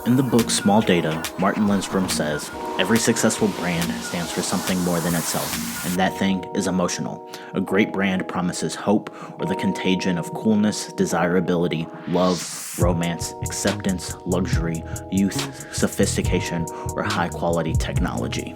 In the book Small Data, Martin Lindstrom says, every successful brand stands for something more than itself, and that thing is emotional. A great brand promises hope or the contagion of coolness, desirability, love, romance, acceptance, luxury, youth, sophistication, or high-quality technology.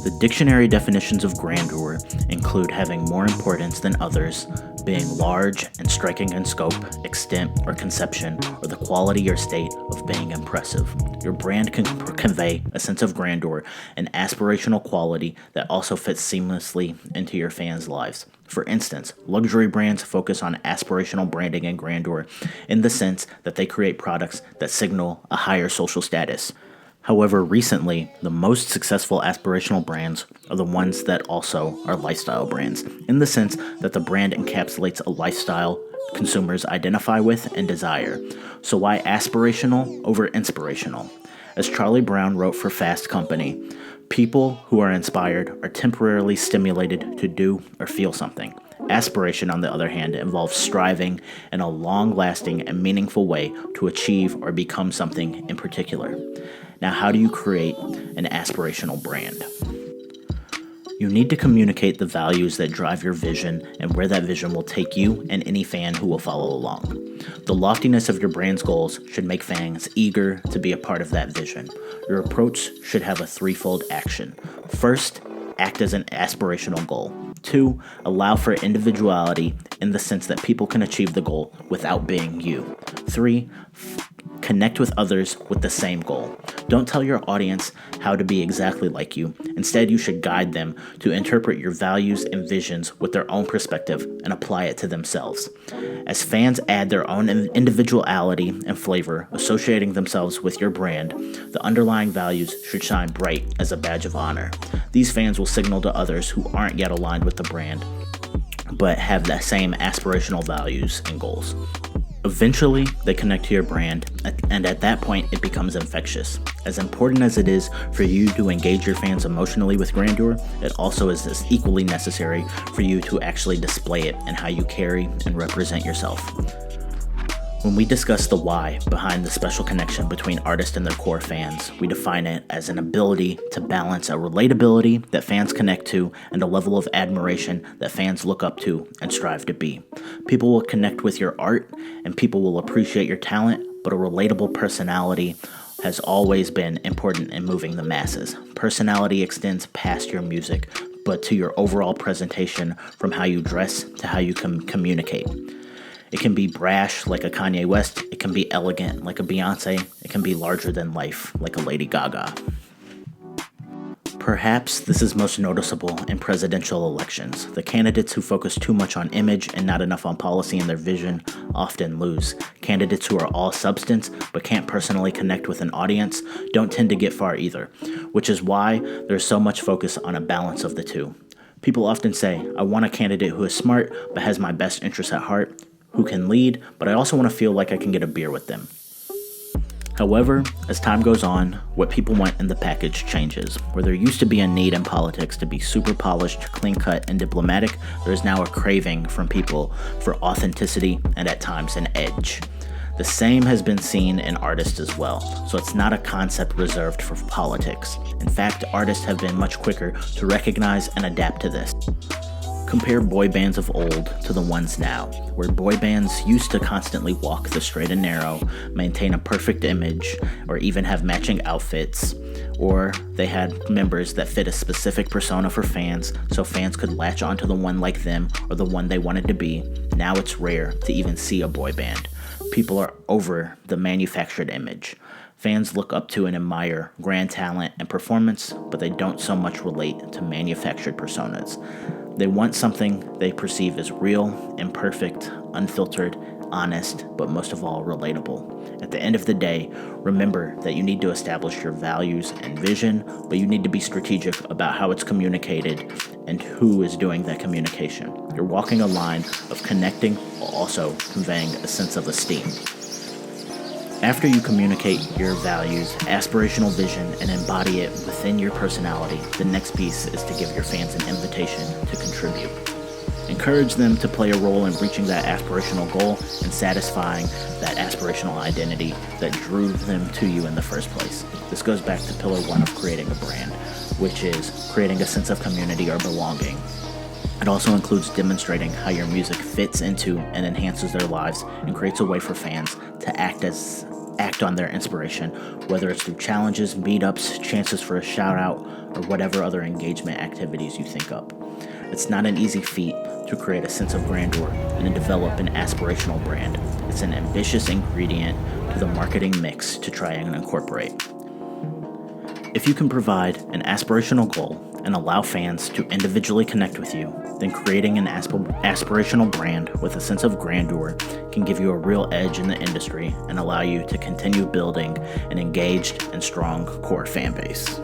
The dictionary definitions of grandeur include having more importance than others, being large and striking in scope, extent, or conception, or the quality or state of being impressive. Your brand can convey a sense of grandeur and aspirational quality that also fits seamlessly into your fans' lives. For instance, luxury brands focus on aspirational branding and grandeur in the sense that they create products that signal a higher social status. However, recently, the most successful aspirational brands are the ones that also are lifestyle brands, in the sense that the brand encapsulates a lifestyle consumers identify with and desire. So why aspirational over inspirational? As Charlie Brown wrote for Fast Company, people who are inspired are temporarily stimulated to do or feel something. Aspiration, on the other hand, involves striving in a long-lasting and meaningful way to achieve or become something in particular. Now, how do you create an aspirational brand? You need to communicate the values that drive your vision and where that vision will take you and any fan who will follow along. The loftiness of your brand's goals should make fans eager to be a part of that vision. Your approach should have a threefold action. First, act as an aspirational goal. 2, allow for individuality in the sense that people can achieve the goal without being you. 3, connect with others with the same goal. Don't tell your audience how to be exactly like you. Instead, you should guide them to interpret your values and visions with their own perspective and apply it to themselves. As fans add their own individuality and flavor, associating themselves with your brand, the underlying values should shine bright as a badge of honor. These fans will signal to others who aren't yet aligned with the brand, but have the same aspirational values and goals. Eventually, they connect to your brand, and at that point, it becomes infectious. As important as it is for you to engage your fans emotionally with grandeur, it also is as equally necessary for you to actually display it in how you carry and represent yourself. When we discuss the why behind the special connection between artists and their core fans, we define it as an ability to balance a relatability that fans connect to and a level of admiration that fans look up to and strive to be. People will connect with your art and people will appreciate your talent, but a relatable personality has always been important in moving the masses. Personality extends past your music, but to your overall presentation, from how you dress to how you communicate. It can be brash like a Kanye West, it can be elegant like a Beyonce, it can be larger than life like a Lady Gaga. Perhaps this is most noticeable in presidential elections. The candidates who focus too much on image and not enough on policy and their vision often lose. Candidates who are all substance but can't personally connect with an audience don't tend to get far either, which is why there's so much focus on a balance of the two. People often say, I want a candidate who is smart but has my best interests at heart, who can lead, but I also want to feel like I can get a beer with them. However, as time goes on, what people want in the package changes. Where there used to be a need in politics to be super polished, clean-cut, and diplomatic, there is now a craving from people for authenticity and at times an edge. The same has been seen in artists as well, so it's not a concept reserved for politics. In fact, artists have been much quicker to recognize and adapt to this. Compare boy bands of old to the ones now, where boy bands used to constantly walk the straight and narrow, maintain a perfect image, or even have matching outfits, or they had members that fit a specific persona for fans, so fans could latch onto the one like them or the one they wanted to be. Now it's rare to even see a boy band. People are over the manufactured image. Fans look up to and admire grand talent and performance, but they don't so much relate to manufactured personas. They want something they perceive as real, imperfect, unfiltered, honest, but most of all, relatable. At the end of the day, remember that you need to establish your values and vision, but you need to be strategic about how it's communicated and who is doing that communication. You're walking a line of connecting while also conveying a sense of esteem. After you communicate your values, aspirational vision, and embody it within your personality, the next piece is to give your fans an invitation to contribute. Encourage them to play a role in reaching that aspirational goal and satisfying that aspirational identity that drew them to you in the first place. This goes back to pillar 1 of creating a brand, which is creating a sense of community or belonging. It also includes demonstrating how your music fits into and enhances their lives and creates a way for fans to act on their inspiration, whether it's through challenges, meetups, chances for a shout out, or whatever other engagement activities you think up. It's not an easy feat to create a sense of grandeur and to develop an aspirational brand. It's an ambitious ingredient to the marketing mix to try and incorporate. If you can provide an aspirational goal and allow fans to individually connect with you, then creating an aspirational brand with a sense of grandeur can give you a real edge in the industry and allow you to continue building an engaged and strong core fan base.